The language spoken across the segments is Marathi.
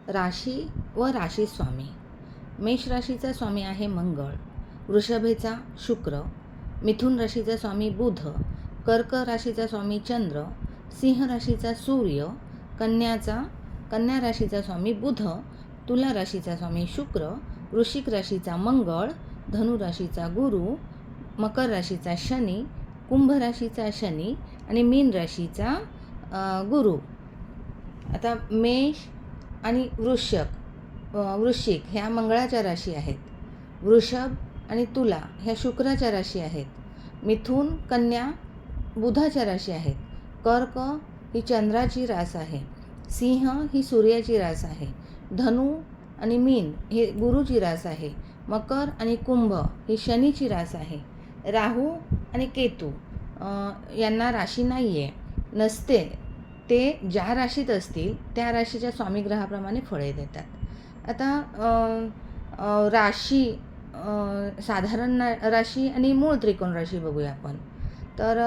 राशी व राशी स्वामी. मेष राशीचा स्वामी आहे मंगळ, वृषभेचा शुक्र, मिथुन राशीचा स्वामी बुध, कर्क राशीचा स्वामी चंद्र, सिंह राशीचा सूर्य, कन्या राशीचा स्वामी बुध, तुला राशीचा स्वामी शुक्र, वृश्चिक राशीचा मंगळ, धनु राशीचा गुरु, मकर राशीचा शनी, कुंभ राशीचा शनी आणि मीन राशीचा गुरु. आता मेष आणि वृश्चिक ह्या मंगळाच्या राशी आहेत. वृषभ आणि तुला ह्या शुक्राच्या राशी आहेत. मिथुन कन्या बुधाच्या राशी आहेत. कर्क ही चंद्राची रास आहे. सिंह ही सूर्याची रास आहे. धनु आणि मीन हे गुरुची रास आहे. मकर आणि कुंभ ही शनीची रास आहे. राहू आणि केतू यांना राशी नाही आहे, नसते. ते ज्या राशीत असतील त्या राशीच्या स्वामीग्रहाप्रमाणे फळे देतात. आता राशी, साधारण राशी आणि मूळ त्रिकोण राशी बघूया आपण. तर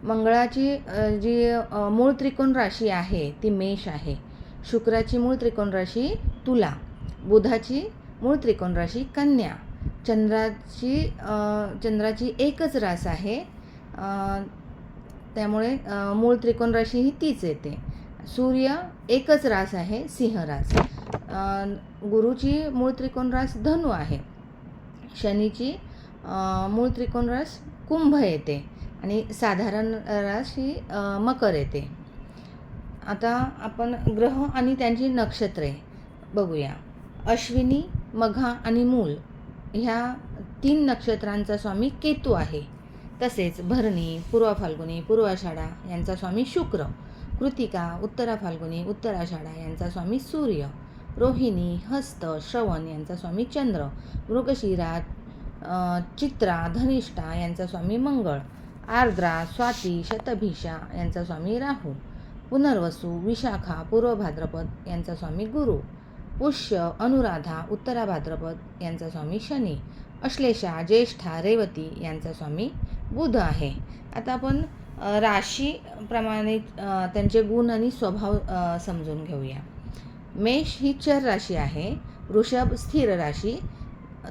मंगळाची जी मूळ त्रिकोण राशी आहे ती मेष आहे. शुक्राची मूळ त्रिकोण राशी तुला, बुधाची मूळ त्रिकोण राशी कन्या, चंद्राची एकच रास आहे, त्यामुळे मूळ त्रिकोण राशी ही तीच येते. सूर्य एकच रास आहे, सिंह रास. गुरुची मूळ त्रिकोण रास धनु आहे. शनीची मूळ त्रिकोण रास कुंभ येते आणि साधारण रास ही मकर येते. आता आपण ग्रह आणि त्यांची नक्षत्रे बघूया. अश्विनी, मघा आणि मूल ह्या 3 नक्षत्रांचा स्वामी केतू आहे. तसेच भरणी, पूर्व फाल्गुनी, पूर्वाषाढा यांचा स्वामी शुक्र, कृतिका, उत्तरा फाल्गुनी, उत्तराषाढा यांचा स्वामी सूर्य, रोहिणी, हस्त, श्रवण यांचा स्वामी चंद्र, मृगशिरा, चित्रा, धनिष्ठा यांचा स्वामी मंगळ, आर्द्रा, स्वाती, शतभिषा यांचा स्वामी राहू, पुनर्वसू, विशाखा, पूर्व भाद्रपद यांचा स्वामी गुरु, पुष्य, अनुराधा, उत्तरा भाद्रपद यांचा स्वामी शनी, अश्लेषा, ज्येष्ठा, रेवती यांचा स्वामी बुध आहे. आता आपण राशीप्रमाणे त्यांचे गुण आणि स्वभाव समजून घेऊया. मेष ही चर राशी आहे. वृषभ स्थिर राशी,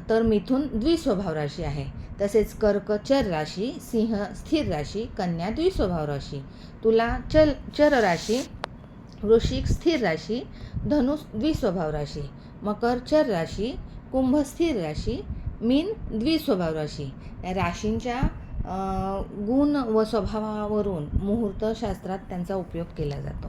तर मिथुन द्विस्वभाव राशी आहे. तसेच कर्क चर राशी, सिंह स्थिर राशी, कन्या द्विस्वभाव राशी, तुला चर राशी, वृश्चिक स्थिर राशी, धनु द्विस्वभाव राशी, मकर चर राशी, कुंभ स्थिर राशी, मीन द्विस्वभाव राशी. या राशींच्या गुण व स्वभावावरून मुहूर्तशास्त्रात त्यांचा उपयोग केला जातो.